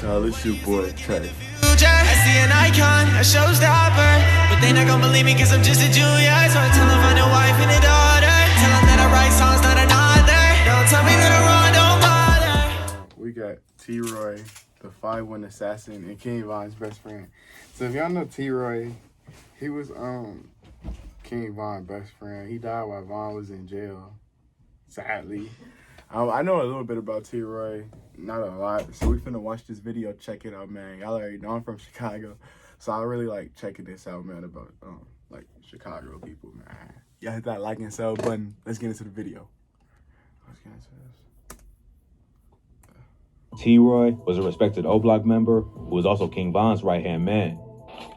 So it's your boy, Trey. I see an icon, a showstopper, but they not gonna believe me cause I'm just a junior. So I tell them find a wife and a daughter. Tell them that I write songs, not another. Don't tell me that I'm wrong, don't bother. We got T.Roy, the 5'1" assassin, and King Von's best friend. So if y'all know T.Roy, he was King Von's best friend. He died while Von was in jail, sadly. I know a little bit about T.Roy, not a lot. So we finna watch this video, check it out, man. Y'all already know I'm from Chicago, so I really like checking this out, man, about like Chicago people, man. Y'all hit that like and sub button. Let's get into the video. Let's get into this. T.Roy was a respected O-Block member who was also King Von's right-hand man.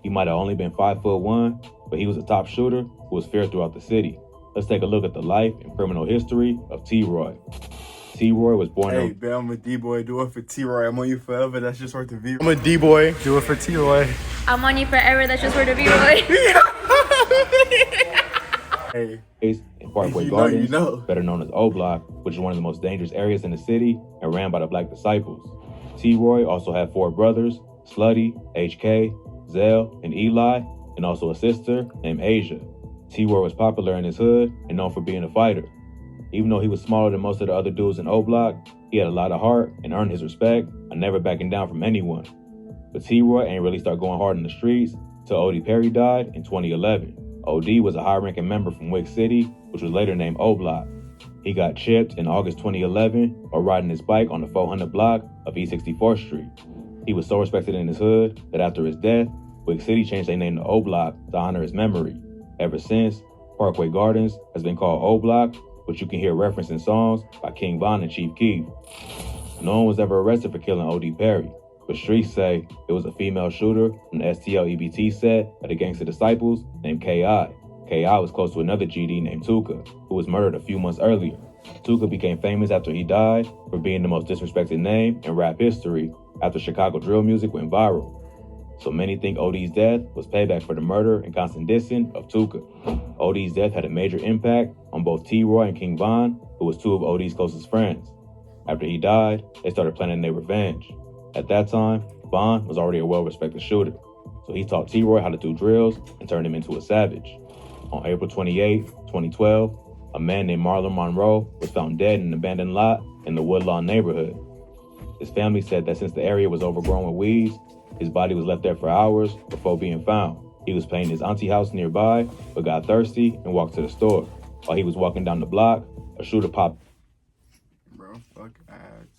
He might have only been 5'1", but he was a top shooter who was feared throughout the city. Let's take a look at the life and criminal history of T.Roy. T.Roy was born Hey, man, I'm a D-boy. Do it for T.Roy. I'm on you forever. That's just worth the view. I'm a D-boy. Do it for T.Roy. I'm on you forever. That's just worth the T.Roy. Hey. In Parkway You Gardens, know. better known as O-Block, which is one of the most dangerous areas in the city and ran by the Black Disciples. T.Roy also had 4 brothers, Slutty, H.K., Zell, and Eli, and also a sister named Asia. T.Roy was popular in his hood and known for being a fighter. Even though he was smaller than most of the other dudes in O-Block, he had a lot of heart and earned his respect and never backing down from anyone. But T.Roy ain't really start going hard in the streets till O.D. Perry died in 2011. O.D. was a high-ranking member from Wick City, which was later named O-Block. He got chipped in August 2011 while riding his bike on the 400 block of East 64th Street. He was so respected in his hood that after his death, Wick City changed their name to O-Block to honor his memory. Ever since, Parkway Gardens has been called O-Block, which you can hear referenced in songs by King Von and Chief Keef. No one was ever arrested for killing O.D. Perry, but streets say it was a female shooter from the STL EBT set of the Gangsta Disciples named K.I. K.I. was close to another GD named Tuka, who was murdered a few months earlier. Tuka became famous after he died for being the most disrespected name in rap history after Chicago drill music went viral. So many think O.D.'s death was payback for the murder and constant dissing of Tuka. O.D.'s death had a major impact on both T.Roy and King Von, who was 2 of O.D.'s closest friends. After he died, they started planning their revenge. At that time, Von was already a well-respected shooter, so he taught T.Roy how to do drills and turned him into a savage. On April 28, 2012, a man named Marlon Monroe was found dead in an abandoned lot in the Woodlawn neighborhood. His family said that since the area was overgrown with weeds, his body was left there for hours before being found. He was playing his auntie house nearby, but got thirsty and walked to the store. While he was walking down the block, a shooter popped. Bro, fuck ads.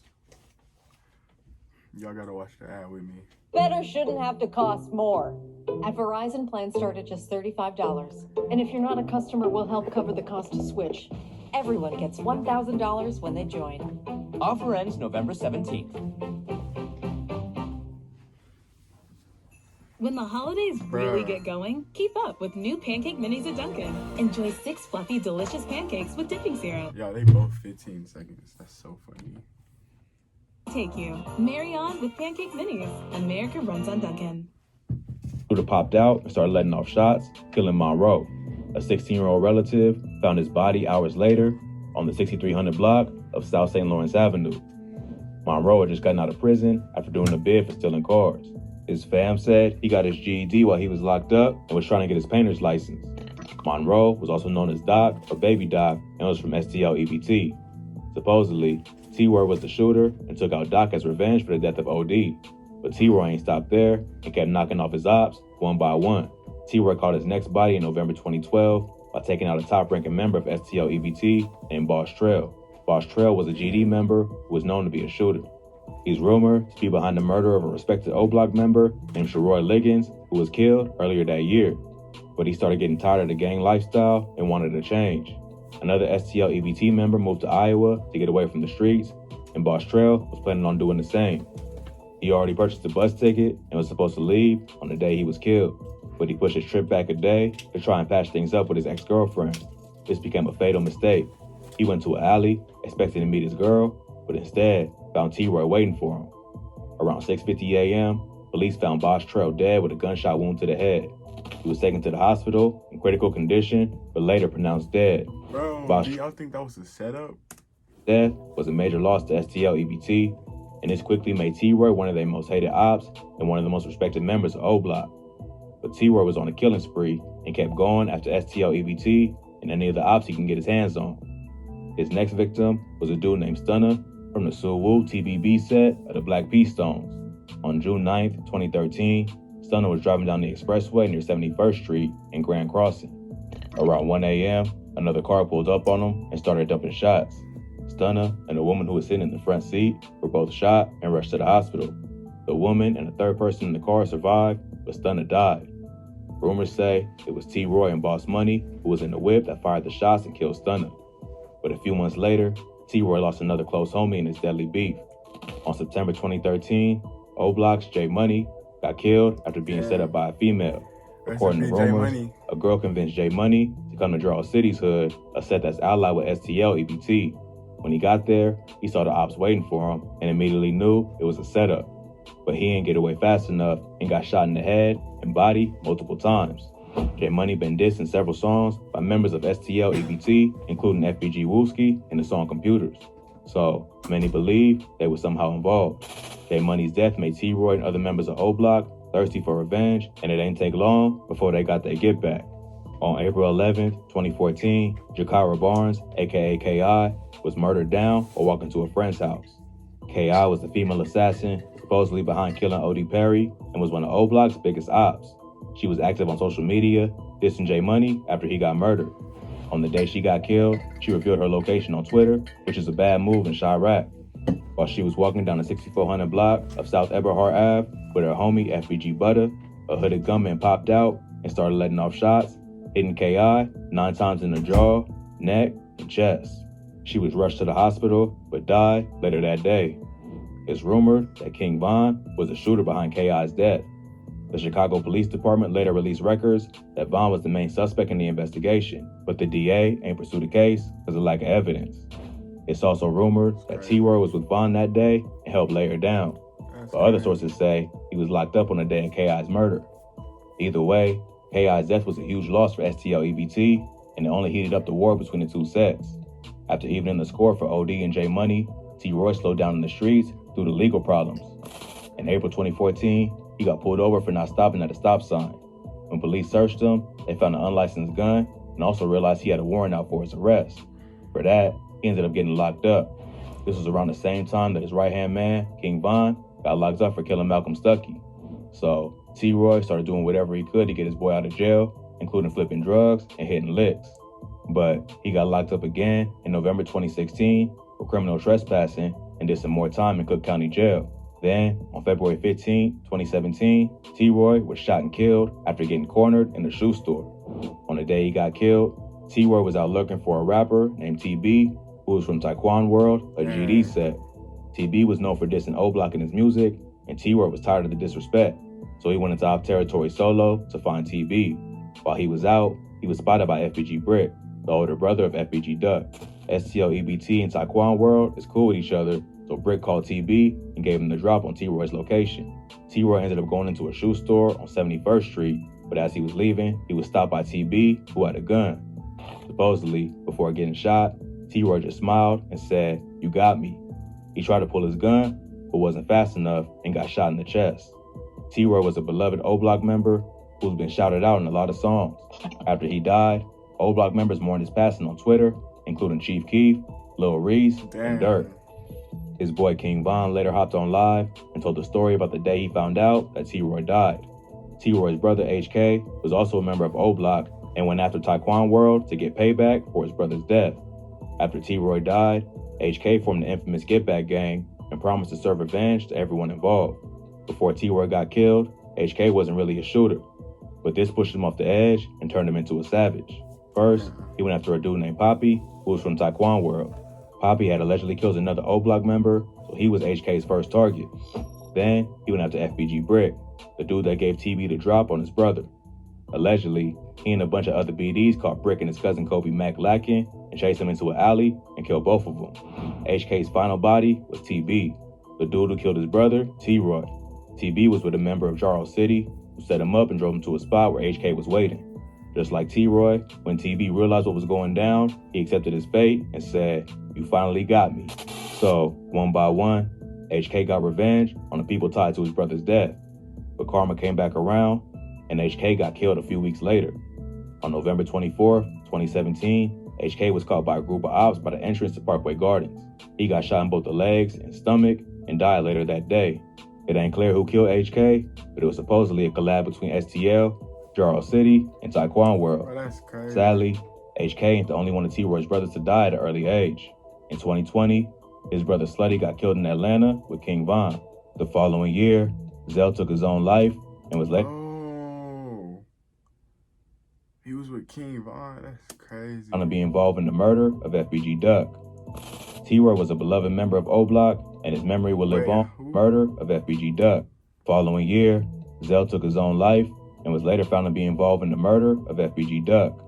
Y'all gotta watch the ad with me. Better shouldn't have to cost more. At Verizon, plans start at just $35. And if you're not a customer, we'll help cover the cost to switch. Everyone gets $1,000 when they join. Offer ends November 17th. When the holidays really get going, keep up with new Pancake Minis at Dunkin'. Enjoy 6 fluffy, delicious pancakes with dipping syrup. Yo, they both 15 seconds. That's so funny. Take you. Marry on with Pancake Minis. America runs on Dunkin'. Shooter popped out and started letting off shots, killing Monroe. A 16-year-old relative found his body hours later on the 6300 block of South St. Lawrence Avenue. Monroe had just gotten out of prison after doing a bid for stealing cars. His fam said he got his GED while he was locked up and was trying to get his painter's license. Monroe was also known as Doc or Baby Doc and was from STL EBT. Supposedly, T.Roy was the shooter and took out Doc as revenge for the death of O.D. But T.Roy ain't stopped there and kept knocking off his ops one by one. T.Roy caught his next body in November 2012 by taking out a top-ranking member of STL EBT named Boss Trail. Boss Trail was a GD member who was known to be a shooter. He's rumored to be behind the murder of a respected O-Block member named T.Roy Liggins, who was killed earlier that year. But he started getting tired of the gang lifestyle and wanted a change. Another STL EBT member moved to Iowa to get away from the streets, and Boss Trail was planning on doing the same. He already purchased a bus ticket and was supposed to leave on the day he was killed, but he pushed his trip back a day to try and patch things up with his ex-girlfriend. This became a fatal mistake. He went to an alley expecting to meet his girl, but instead found T.Roy waiting for him. Around 6:50 a.m., police found Boss Trail dead with a gunshot wound to the head. He was taken to the hospital in critical condition, but later pronounced dead. Bro, do y'all think that was a setup? Death was a major loss to STL EBT and this quickly made T.Roy one of their most hated ops and one of the most respected members of O Block. But T.Roy was on a killing spree and kept going after STL EBT and any of the ops he can get his hands on. His next victim was a dude named Stunner from the Suwoo TBB set of the Black Peace Stones. On June 9th, 2013, Stunner was driving down the expressway near 71st Street in Grand Crossing. Around 1 a.m., another car pulled up on him and started dumping shots. Stunner and a woman who was sitting in the front seat were both shot and rushed to the hospital. The woman and a third person in the car survived, but Stunner died. Rumors say it was T.Roy and Boss Money who was in the whip that fired the shots and killed Stunner. But a few months later, T.Roy lost another close homie in his deadly beef. On September 2013, O Block's J Money got killed after being set up by a female. According to rumors, a girl convinced J Money to come to Draw City's hood, a set that's allied with STL EBT. When he got there, he saw the ops waiting for him and immediately knew it was a setup. But he didn't get away fast enough and got shot in the head and body multiple times. J Money been dissed in several songs by members of STL EBT, including FBG Wooski in the song Computers. So many believe they were somehow involved. J Money's death made T.Roy and other members of O Block thirsty for revenge, and it ain't take long before they got their get back. On April 11th, 2014, Jakara Barnes, aka K.I., was murdered down while walking to a friend's house. K.I. was the female assassin supposedly behind killing O.D. Perry and was one of O Block's biggest ops. She was active on social media, dissing J Money after he got murdered. On the day she got killed, she revealed her location on Twitter, which is a bad move in Chirac. While she was walking down the 6400 block of South Eberhard Ave with her homie FBG Butter, a hooded gunman popped out and started letting off shots, hitting K.I. 9 times in the jaw, neck, and chest. She was rushed to the hospital, but died later that day. It's rumored that King Von was the shooter behind K.I.'s death. The Chicago Police Department later released records that Von was the main suspect in the investigation, but the DA ain't pursued the case because of lack of evidence. It's also rumored that T.Roy was with Von that day and helped lay her down, but other sources say he was locked up on the day of K.I.'s murder. Either way, K.I.'s death was a huge loss for STL EBT, and it only heated up the war between the two sets. After evening the score for OD and J Money, T.Roy slowed down in the streets due to legal problems. In April 2014, he got pulled over for not stopping at a stop sign. When police searched him, they found an unlicensed gun and also realized he had a warrant out for his arrest. For that, he ended up getting locked up. This was around the same time that his right-hand man, King Von, got locked up for killing Malcolm Stuckey. So T.Roy started doing whatever he could to get his boy out of jail, including flipping drugs and hitting licks. But he got locked up again in November 2016 for criminal trespassing and did some more time in Cook County Jail. Then, on February 15, 2017, T.Roy was shot and killed after getting cornered in a shoe store. On the day he got killed, T.Roy was out looking for a rapper named T.B., who was from Taekwon World, a GD set. T.B. was known for dissing O Block in his music, and T.Roy was tired of the disrespect, so he went into off-territory solo to find T.B. While he was out, he was spotted by FBG Brick, the older brother of FBG Duck. STL EBT and Taekwon World is cool with each other, so Brick called T.B. and gave him the drop on T.Roy's location. T.Roy ended up going into a shoe store on 71st Street, but as he was leaving, he was stopped by T.B., who had a gun. Supposedly, before getting shot, T.Roy just smiled and said, "You got me." He tried to pull his gun, but wasn't fast enough and got shot in the chest. T.Roy was a beloved O Block member who's been shouted out in a lot of songs. After he died, O Block members mourned his passing on Twitter, including Chief Keef, Lil Reese, and Dirk. His boy King Von later hopped on live and told the story about the day he found out that T.Roy died. T.Roy's brother H.K. was also a member of O Block and went after Taekwon World to get payback for his brother's death. After T.Roy died, H.K. formed the infamous Get Back Gang and promised to serve revenge to everyone involved. Before T.Roy got killed, H.K. wasn't really a shooter, but this pushed him off the edge and turned him into a savage. First, he went after a dude named Poppy, who was from Taekwon World. Poppy had allegedly killed another O Block member, so he was HK's first target. Then, he went after FBG Brick, the dude that gave TB the drop on his brother. Allegedly, he and a bunch of other BDs caught Brick and his cousin Kobe Mack lacking and chased him into an alley and killed both of them. HK's final body was TB, the dude who killed his brother, T.Roy. TB was with a member of Charles City who set him up and drove him to a spot where HK was waiting. Just like T.Roy, when TB realized what was going down, he accepted his fate and said, "You finally got me." So, one by one, HK got revenge on the people tied to his brother's death. But karma came back around, and HK got killed a few weeks later. On November 24, 2017, HK was caught by a group of ops by the entrance to Parkway Gardens. He got shot in both the legs and stomach and died later that day. It ain't clear who killed HK, but it was supposedly a collab between STL, Jarrell City, and Taekwon World. Bro, that's crazy. Sadly, HK ain't the only one of T.Roy's brothers to die at an early age. In 2020, his brother Slutty got killed in Atlanta with King Von. The following year, Zell took his own life and was let He was with King Von. That's crazy. to be involved in the murder of FBG Duck. T.Roy was a beloved member of O-Block, and his memory will live on. Murder of FBG Duck. Following year, Zell took his own life and was later found to be involved in the murder of FBG Duck.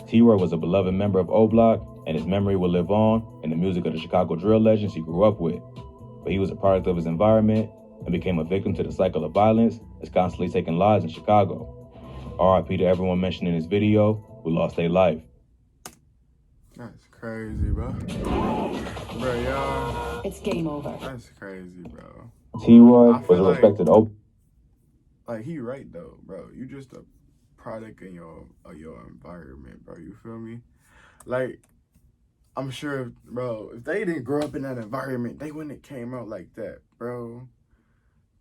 T.Roy was a beloved member of O-Block, and his memory will live on in the music of the Chicago drill legends he grew up with. But he was a product of his environment and became a victim to the cycle of violence that's constantly taking lives in Chicago. RIP to everyone mentioned in this video who lost their life. That's crazy, bro. Bro, y'all. It's game over. That's crazy, bro. T.Roy I was feel a respected Like, he right, though, bro. You just a product in your environment, bro. You feel me? Like, I'm sure, bro, if they didn't grow up in that environment, they wouldn't have came out like that, bro.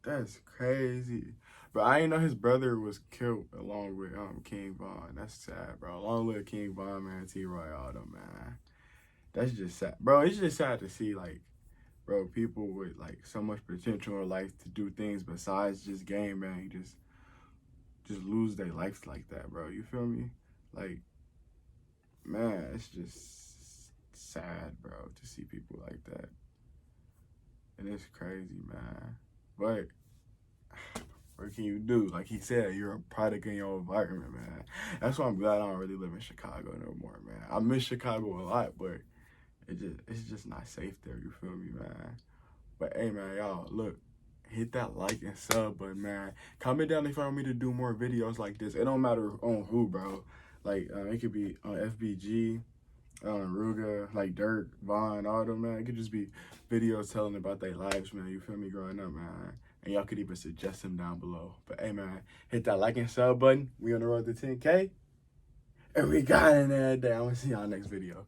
That's crazy. But I didn't know his brother was killed along with King Von. That's sad, bro. Along with King Von, man, T.Roy, all them, man. That's just sad. Bro, it's just sad to see, like, bro, people with, like, so much potential in life to do things besides just game, man. Just lose their lives like that, bro. You feel me? Like, man, it's just sad, bro, to see people like that. And it's crazy, man. But what can you do? Like he said, you're a product in your environment, man. That's why I'm glad I don't really live in Chicago no more, man. I miss Chicago a lot, but it's just not safe there, you feel me, man? But hey, man, y'all, look, hit that like and sub button, man. Comment down if you want me to do more videos like this. It don't matter on who, bro. Like, it could be on FBG, Ruga, like Dirk, Von, all them, man. It could just be videos telling about their lives, man. You feel me, growing up, man. And y'all could even suggest them down below. But hey, man, hit that like and sub button. We on the road to 10K. And we got in there. I'm gonna see y'all next video.